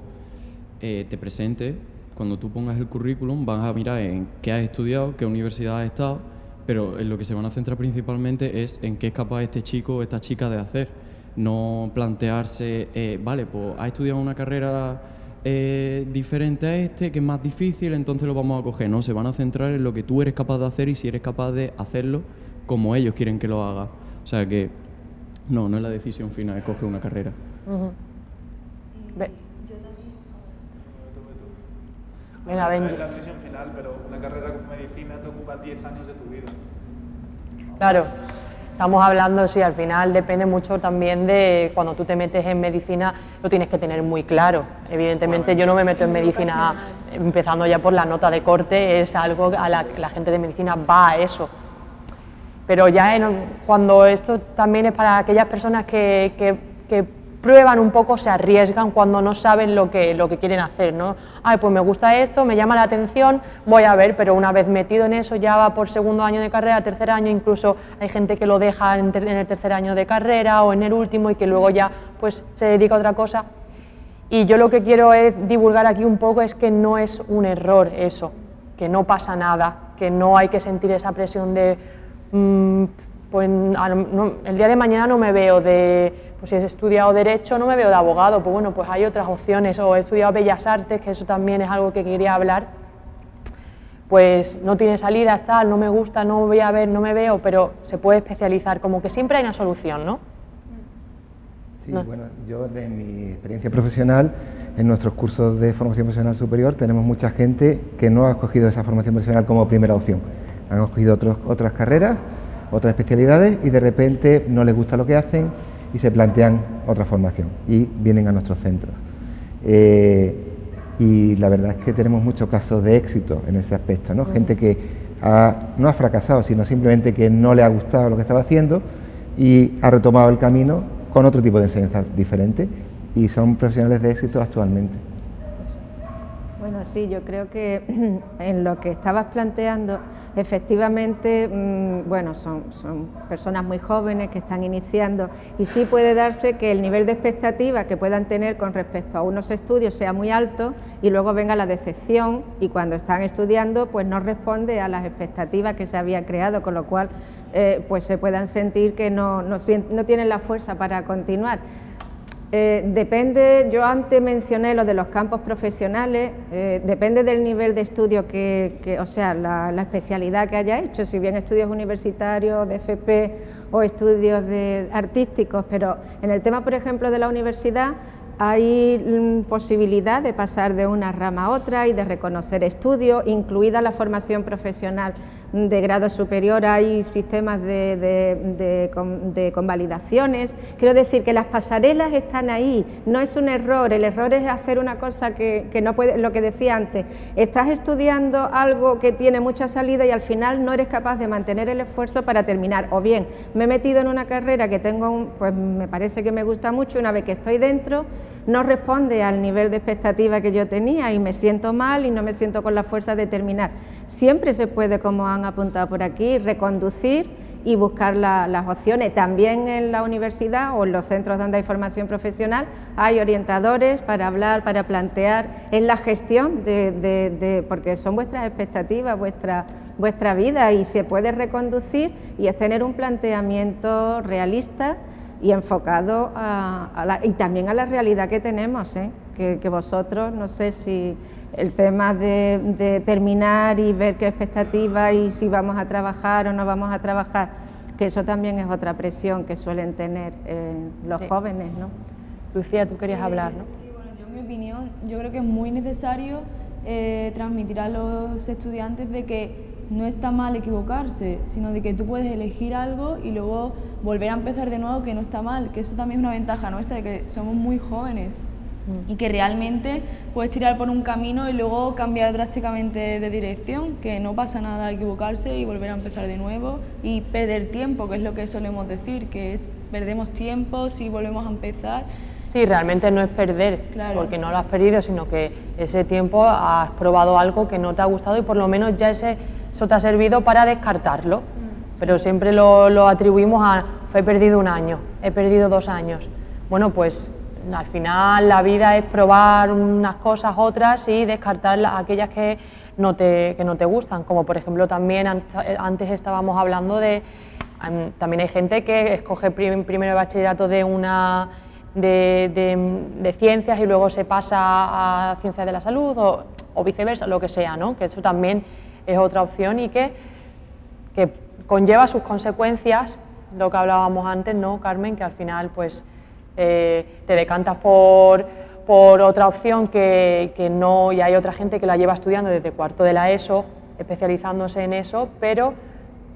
te presentes, cuando tú pongas el currículum vas a mirar en qué has estudiado, qué universidad has estado, pero en lo que se van a centrar principalmente es en qué es capaz este chico o esta chica de hacer, no plantearse, vale, pues has estudiado una carrera diferente a que es más difícil, entonces lo vamos a coger. No, se van a centrar en lo que tú eres capaz de hacer y si eres capaz de hacerlo como ellos quieren que lo hagas. O sea que no es la decisión final, es coger una carrera. Venga, Benji. No es la decisión final, pero una carrera con medicina te ocupa 10 años de tu vida. Claro. Estamos hablando, sí, al final depende mucho también de cuando tú te metes en medicina, lo tienes que tener muy claro. Evidentemente yo no me meto en medicina empezando ya por la nota de corte, es algo a la gente de medicina va a eso. Pero ya cuando esto también es para aquellas personas que prueban un poco, se arriesgan cuando no saben lo que quieren hacer, ¿no? Ay, pues me gusta esto, me llama la atención, voy a ver, pero una vez metido en eso ya va por segundo año de carrera, tercer año, incluso hay gente que lo deja en el tercer año de carrera o en el último y que luego ya pues se dedica a otra cosa. Y yo lo que quiero es divulgar aquí un poco es que no es un error eso, que no pasa nada, que no hay que sentir esa presión de pues el día de mañana no me veo pues si he estudiado Derecho no me veo de abogado, pues bueno, pues hay otras opciones, o he estudiado Bellas Artes, que eso también es algo que quería hablar, pues no tiene salidas, tal, no me gusta, no voy a ver, no me veo, pero se puede especializar, como que siempre hay una solución, ¿no? Sí, no. Bueno, yo de mi experiencia profesional, en nuestros cursos de formación profesional superior tenemos mucha gente que no ha escogido esa formación profesional como primera opción, han escogido otras carreras, otras especialidades y de repente no les gusta lo que hacen y se plantean otra formación y vienen a nuestros centros. y la verdad es que tenemos muchos casos de éxito en ese aspecto, ¿no? Gente que no ha fracasado, sino simplemente que no le ha gustado lo que estaba haciendo y ha retomado el camino con otro tipo de enseñanza diferente y son profesionales de éxito actualmente. Bueno, sí, yo creo que en lo que estabas planteando, efectivamente, bueno, son personas muy jóvenes que están iniciando y sí puede darse que el nivel de expectativa que puedan tener con respecto a unos estudios sea muy alto y luego venga la decepción y cuando están estudiando pues no responde a las expectativas que se había creado, con lo cual pues se puedan sentir que no tienen la fuerza para continuar. Depende, yo antes mencioné lo de los campos profesionales, depende del nivel de estudio o sea, la especialidad que haya hecho, si bien estudios universitarios, de FP o estudios artísticos, pero en el tema, por ejemplo, de la universidad, hay posibilidad de pasar de una rama a otra y de reconocer estudios, incluida la formación profesional de grado superior, hay sistemas de convalidaciones. Quiero decir que las pasarelas están ahí, no es un error, el error es hacer una cosa que no puede, lo que decía antes, estás estudiando algo que tiene mucha salida y al final no eres capaz de mantener el esfuerzo para terminar, o bien me he metido en una carrera que tengo, pues me parece que me gusta mucho, una vez que estoy dentro no responde al nivel de expectativa que yo tenía y me siento mal y no me siento con la fuerza de terminar. Siempre se puede, como han apuntado por aquí, reconducir y buscar las opciones. También en la universidad o en los centros donde hay formación profesional hay orientadores para hablar, para plantear en la gestión porque son vuestras expectativas, vuestra vida y se puede reconducir y es tener un planteamiento realista y enfocado y también a la realidad que tenemos, que vosotros, no sé si el tema de terminar y ver qué expectativas y si vamos a trabajar o no vamos a trabajar, que eso también es otra presión que suelen tener los jóvenes, ¿no? Lucía, tú querías hablar, ¿no? Sí, bueno, yo en mi opinión, yo creo que es muy necesario transmitir a los estudiantes de que no está mal equivocarse, sino de que tú puedes elegir algo y luego volver a empezar de nuevo, que no está mal, que eso también es una ventaja nuestra, de que somos muy jóvenes y que realmente puedes tirar por un camino y luego cambiar drásticamente de dirección, que no pasa nada equivocarse y volver a empezar de nuevo y perder tiempo, que es lo que solemos decir, que es perdemos tiempo si volvemos a empezar. Sí, realmente no es perder, claro, porque no lo has perdido, sino que ese tiempo has probado algo que no te ha gustado y por lo menos ya eso te ha servido para descartarlo. Pero siempre lo atribuimos a, he perdido un año, he perdido 2 años. Bueno, pues al final la vida es probar unas cosas, otras y descartar aquellas que no te gustan, como por ejemplo también antes estábamos hablando de, también hay gente que escoge primero el bachillerato de ciencias y luego se pasa a ciencias de la salud o viceversa, lo que sea, ¿no? Que eso también es otra opción y que conlleva sus consecuencias, lo que hablábamos antes, ¿no, Carmen? Que al final pues te decantas por otra opción que no, y hay otra gente que la lleva estudiando desde cuarto de la ESO, especializándose en eso, pero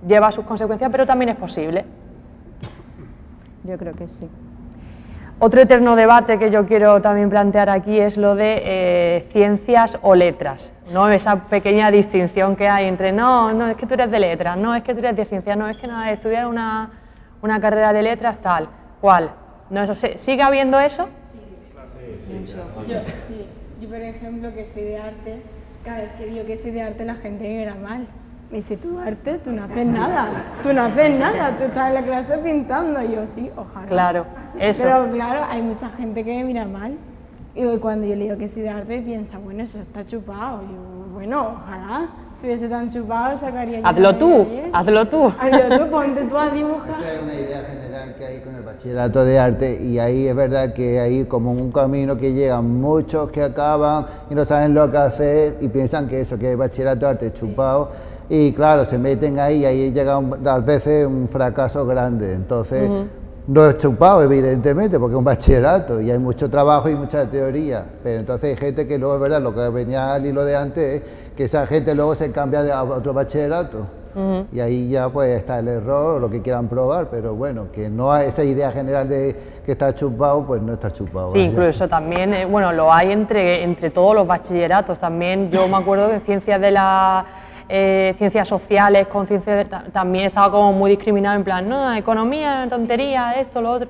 lleva sus consecuencias, pero también es posible. Yo creo que sí. Otro eterno debate que yo quiero también plantear aquí es lo de ciencias o letras, ¿no? Esa pequeña distinción que hay entre no, es que tú eres de letras, no, es que tú eres de ciencias, no, es que no, estudiar una carrera de letras tal, ¿cuál? No, eso, ¿sigue habiendo eso? Sí. Yo, por ejemplo, que soy de artes, cada vez que digo que soy de arte la gente me mira mal. Me dice, ¿tú arte? Tú no haces nada, tú estás en la clase pintando. Y yo, sí, ojalá. Claro, eso. Pero claro, hay mucha gente que me mira mal. Y cuando yo le digo que soy de arte, piensa, bueno, eso está chupado. Y yo, bueno, ojalá estuviese tan chupado, sacaría yo. Hazlo tú. Hazlo tú, ponte tú a dibujar. Esa es una idea general que hay con el bachillerato de arte y ahí es verdad que hay como un camino que llegan muchos que acaban y no saben lo que hacer y piensan que eso, que el bachillerato de arte es chupado. Y claro, se meten ahí y ahí llega a veces un fracaso grande. Entonces, no es chupado, evidentemente, porque es un bachillerato y hay mucho trabajo y mucha teoría. Pero entonces hay gente que luego, es verdad, lo que venía al hilo de antes es que esa gente luego se cambia a otro bachillerato Y ahí ya pues está el error o lo que quieran probar, pero bueno, que no hay esa idea general de que está chupado, pues no está chupado. Sí, incluso también, bueno, lo hay entre todos los bachilleratos también. Yo me acuerdo que en ciencias de la ciencias sociales, con ciencias también estaba como muy discriminado, en plan, no, economía, tontería, esto, lo otro.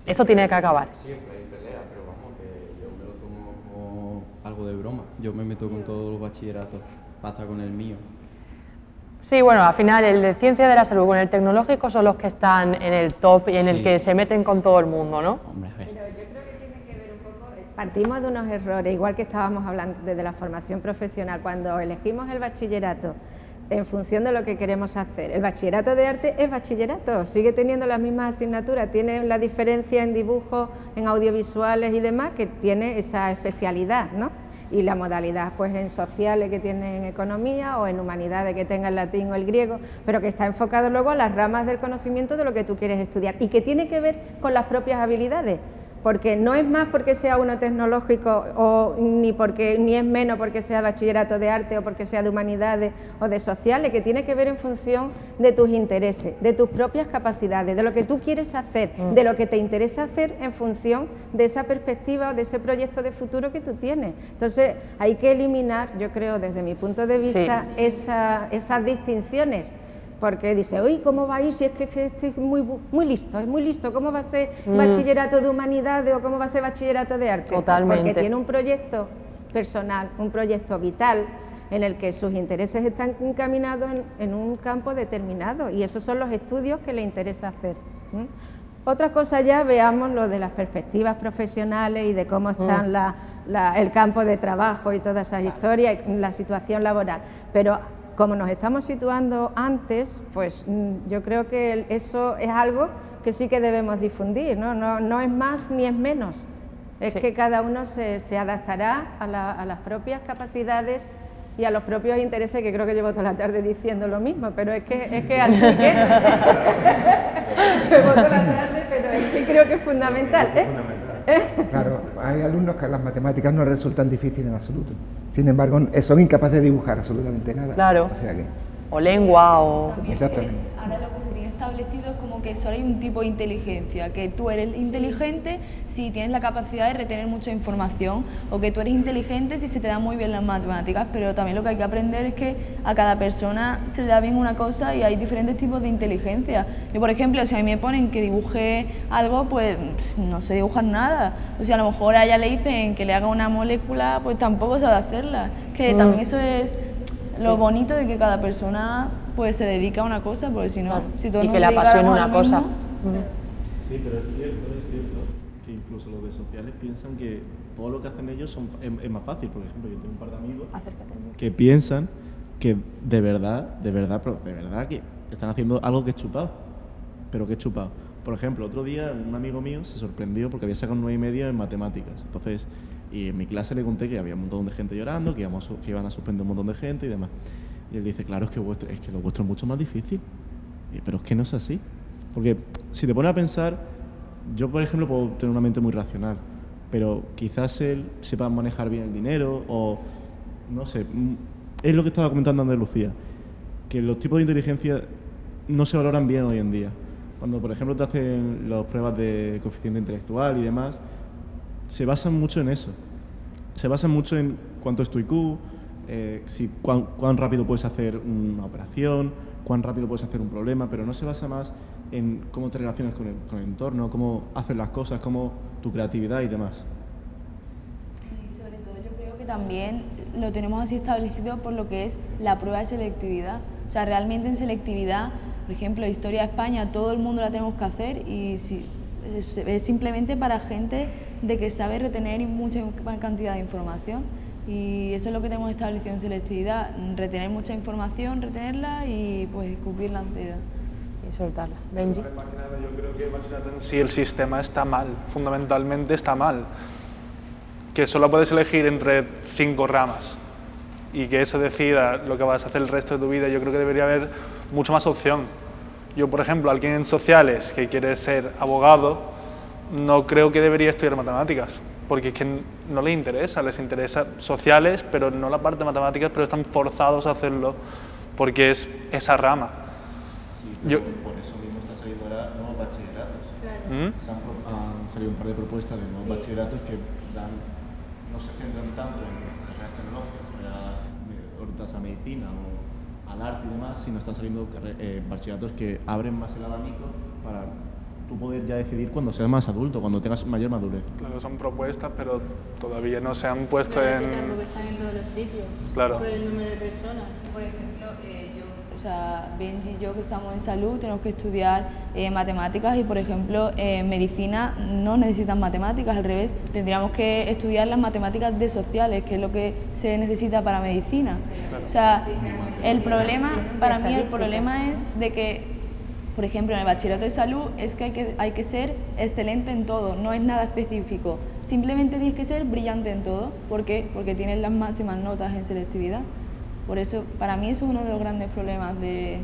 Eso tiene que acabar. Siempre hay peleas, pero vamos, que yo me lo tomo como algo de broma. Yo me meto con todos los bachilleratos, hasta con el mío. Sí, bueno, al final el de Ciencia de la Salud con el tecnológico son los que están en el top y en el que se meten con todo el mundo, ¿no? Hombre, a ver. Pero yo creo que tiene que ver un poco, partimos de unos errores, igual que estábamos hablando desde la formación profesional, cuando elegimos el bachillerato en función de lo que queremos hacer. El bachillerato de arte es bachillerato, sigue teniendo las mismas asignaturas, tiene la diferencia en dibujos, en audiovisuales y demás, que tiene esa especialidad, ¿no? Y la modalidad pues en sociales que tiene en economía o en humanidades que tenga el latín o el griego, pero que está enfocado luego a las ramas del conocimiento de lo que tú quieres estudiar y que tiene que ver con las propias habilidades, porque no es más porque sea uno tecnológico ni es menos porque sea bachillerato de arte o porque sea de humanidades o de sociales, que tiene que ver en función de tus intereses, de tus propias capacidades, de lo que tú quieres hacer, de lo que te interesa hacer en función de esa perspectiva o de ese proyecto de futuro que tú tienes. Entonces hay que eliminar, yo creo desde mi punto de vista, esas distinciones. Porque dice, uy, ¿cómo va a ir si es que es muy listo? ¿Cómo va a ser bachillerato de humanidades o cómo va a ser bachillerato de arte? Totalmente. Porque tiene un proyecto personal, un proyecto vital, en el que sus intereses están encaminados en un campo determinado y esos son los estudios que le interesa hacer. Otra cosa ya, veamos lo de las perspectivas profesionales y de cómo están el campo de trabajo y todas esas historias y la situación laboral. Pero como nos estamos situando antes, pues yo creo que eso es algo que sí que debemos difundir, no es más ni es menos, es que cada uno se adaptará a las propias capacidades y a los propios intereses, que creo que llevo toda la tarde diciendo lo mismo, pero es que así que llevo toda la tarde, pero es que creo que es fundamental. Claro, hay alumnos que las matemáticas no resultan difíciles en absoluto. Sin embargo, son incapaces de dibujar absolutamente nada. Claro. O sea que... O lengua o... Exactamente. Ahora lo que se tiene establecido es como que solo hay un tipo de inteligencia, que tú eres inteligente si tienes la capacidad de retener mucha información, o que tú eres inteligente si se te dan muy bien las matemáticas, pero también lo que hay que aprender es que a cada persona se le da bien una cosa y hay diferentes tipos de inteligencia. Yo, por ejemplo, si a mí me ponen que dibuje algo, pues no sé dibujar nada. O sea, a lo mejor a ella le dicen que le haga una molécula, pues tampoco sabe hacerla. Que también eso es lo bonito de que cada persona pues se dedica a una cosa, porque si no, si todos y nos que le apasione una cosa. Sí, pero es cierto que incluso los de sociales piensan que todo lo que hacen ellos es más fácil. Por ejemplo, yo tengo un par de amigos que piensan que de verdad que están haciendo algo que es chupado, pero que es chupado. Por ejemplo, otro día un amigo mío se sorprendió porque había sacado un 9,5 en matemáticas. Entonces, y en mi clase le conté que había un montón de gente llorando, que iban a suspender un montón de gente y demás. Y él dice, claro, es que lo vuestro es mucho más difícil. Pero es que no es así. Porque si te pones a pensar, yo por ejemplo puedo tener una mente muy racional, pero quizás él sepa manejar bien el dinero o no sé. Es lo que estaba comentando Andalucía, que los tipos de inteligencia no se valoran bien hoy en día. Cuando por ejemplo te hacen las pruebas de coeficiente intelectual y demás, se basan mucho en eso. Se basan mucho en cuánto es tu IQ, cuán rápido puedes hacer una operación, cuán rápido puedes hacer un problema, pero no se basa más en cómo te relacionas con el entorno, cómo haces las cosas, cómo tu creatividad y demás. Y sobre todo yo creo que también lo tenemos así establecido por lo que es la prueba de selectividad. O sea, realmente en selectividad, por ejemplo, Historia de España, todo el mundo la tenemos que hacer y es simplemente para gente de que sabe retener mucha cantidad de información. Y eso es lo que tenemos establecido en selectividad, retener mucha información, retenerla y pues escupirla entera. Y soltarla. Benji. Yo creo que en sí el sistema está mal, fundamentalmente está mal. Que solo puedes elegir entre 5 ramas y que eso decida lo que vas a hacer el resto de tu vida. Yo creo que debería haber mucha más opción. Yo, por ejemplo, alguien en sociales que quiere ser abogado, no creo que debería estudiar matemáticas, porque es que no les interesa sociales, pero no la parte de matemáticas, pero están forzados a hacerlo porque es esa rama. Sí, por eso mismo está saliendo ahora nuevos bachilleratos. Claro. Han salido un par de propuestas de nuevos bachilleratos que no se centran tanto en carreras tecnológicas, orientadas a medicina o al arte y demás, sino están saliendo bachilleratos que abren más el abanico para tú poder ya decidir cuando seas más adulto, cuando tengas mayor madurez. Claro, son propuestas, pero todavía no se han puesto Pero que tampoco están en todos los sitios, claro, por el número de personas. Por ejemplo, Benji y yo que estamos en salud tenemos que estudiar matemáticas y, por ejemplo, en medicina no necesitan matemáticas, al revés, tendríamos que estudiar las matemáticas de sociales, que es lo que se necesita para medicina. O sea, el problema, para mí el problema es de que, por ejemplo, en el bachillerato de salud es que hay que ser excelente en todo, no es nada específico, simplemente tienes que ser brillante en todo. ¿Por qué? Porque tienes las máximas notas en selectividad. Por eso, para mí, eso es uno de los grandes problemas del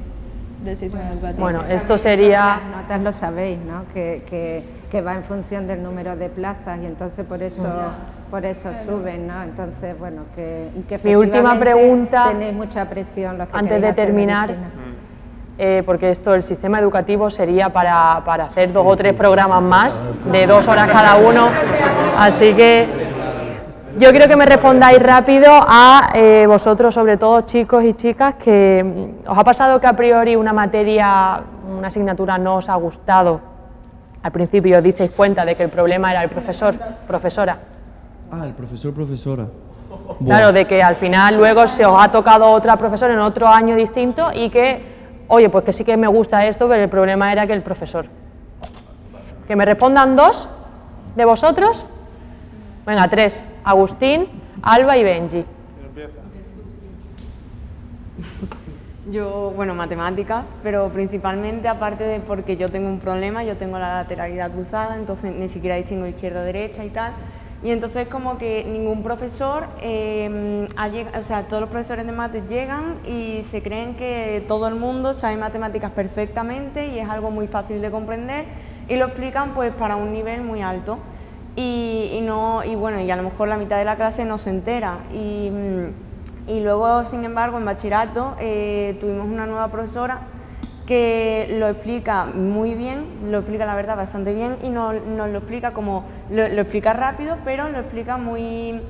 sistema educativo. Bueno, esto sería... Las notas lo sabéis, ¿no? Que va en función del número de plazas y entonces por eso suben, ¿no? Entonces, bueno, que mi última pregunta, tenéis mucha presión los que antes de terminar, porque el sistema educativo sería para hacer 2 o 3 programas más, de 2 horas cada uno, así que... Yo quiero que me respondáis rápido a vosotros, sobre todo chicos y chicas, que os ha pasado que a priori una asignatura no os ha gustado. Al principio os disteis cuenta de que el problema era el profesor, profesora. Ah, el profesor, profesora. Claro, de que al final luego se os ha tocado otra profesora en otro año distinto y que, oye, pues que sí que me gusta esto, pero el problema era que el profesor. Que me respondan 2 de vosotros. Venga, 3. Agustín, Alba y Benji. Yo, matemáticas, pero principalmente, aparte de porque yo tengo un problema, yo tengo la lateralidad cruzada, entonces ni siquiera distingo izquierda o derecha y tal. Y entonces como que ningún profesor, todos los profesores de mates llegan y se creen que todo el mundo sabe matemáticas perfectamente y es algo muy fácil de comprender y lo explican pues para un nivel muy alto. Y a lo mejor la mitad de la clase no se entera y luego, sin embargo, en bachillerato tuvimos una nueva profesora que lo explica muy bien, lo explica la verdad bastante bien y nos lo explica lo explica rápido, pero lo explica muy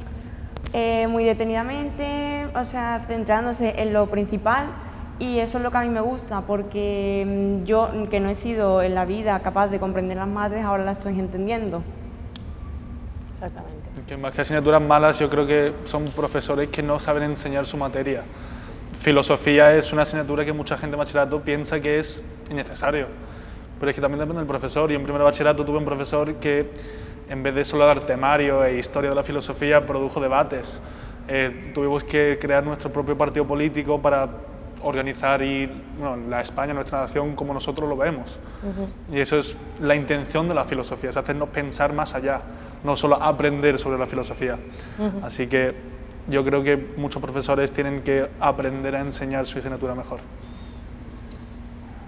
detenidamente, o sea, centrándose en lo principal. Y eso es lo que a mí me gusta, porque yo, que no he sido en la vida capaz de comprender las mates, ahora las estoy entendiendo. Exactamente. Que más que asignaturas malas, yo creo que son profesores que no saben enseñar su materia. Filosofía es una asignatura que mucha gente en bachillerato piensa que es innecesario, pero es que también depende del profesor. Yo en primero de bachillerato tuve un profesor que, en vez de solo dar temario e historia de la filosofía, produjo debates. Tuvimos que crear nuestro propio partido político para organizar la España, nuestra nación, como nosotros lo vemos. Y eso es la intención de la filosofía, es hacernos pensar más allá, no solo aprender sobre la filosofía. Así que yo creo que muchos profesores tienen que aprender a enseñar su asignatura mejor.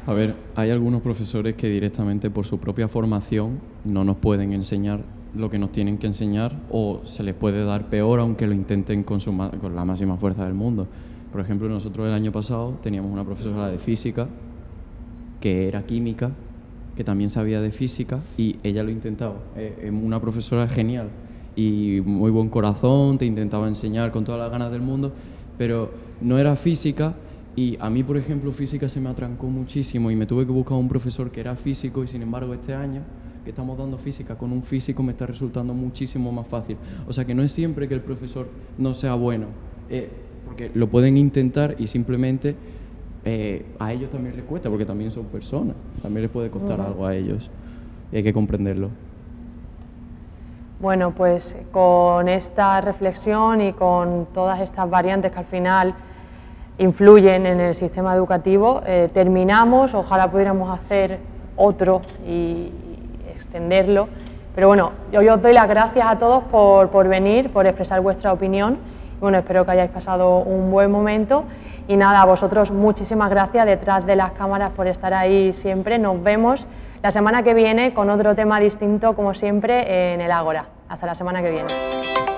A ver, hay algunos profesores que directamente por su propia formación no nos pueden enseñar lo que nos tienen que enseñar o se les puede dar peor aunque lo intenten con la máxima fuerza del mundo. Por ejemplo, nosotros el año pasado teníamos una profesora de física que era química, que también sabía de física y ella lo intentaba. Es una profesora genial y muy buen corazón, te intentaba enseñar con todas las ganas del mundo, pero no era física y a mí, por ejemplo, física se me atrancó muchísimo y me tuve que buscar un profesor que era físico y sin embargo este año que estamos dando física con un físico me está resultando muchísimo más fácil. O sea que no es siempre que el profesor no sea bueno. Porque lo pueden intentar y simplemente a ellos también les cuesta, porque también son personas, también les puede costar algo a ellos y hay que comprenderlo. Bueno, pues con esta reflexión y con todas estas variantes que al final influyen en el sistema educativo, terminamos. Ojalá pudiéramos hacer otro y extenderlo, pero bueno, yo os doy las gracias a todos por venir, por expresar vuestra opinión. Bueno, espero que hayáis pasado un buen momento y nada, a vosotros muchísimas gracias detrás de las cámaras por estar ahí siempre. Nos vemos la semana que viene con otro tema distinto, como siempre, en el Ágora. Hasta la semana que viene.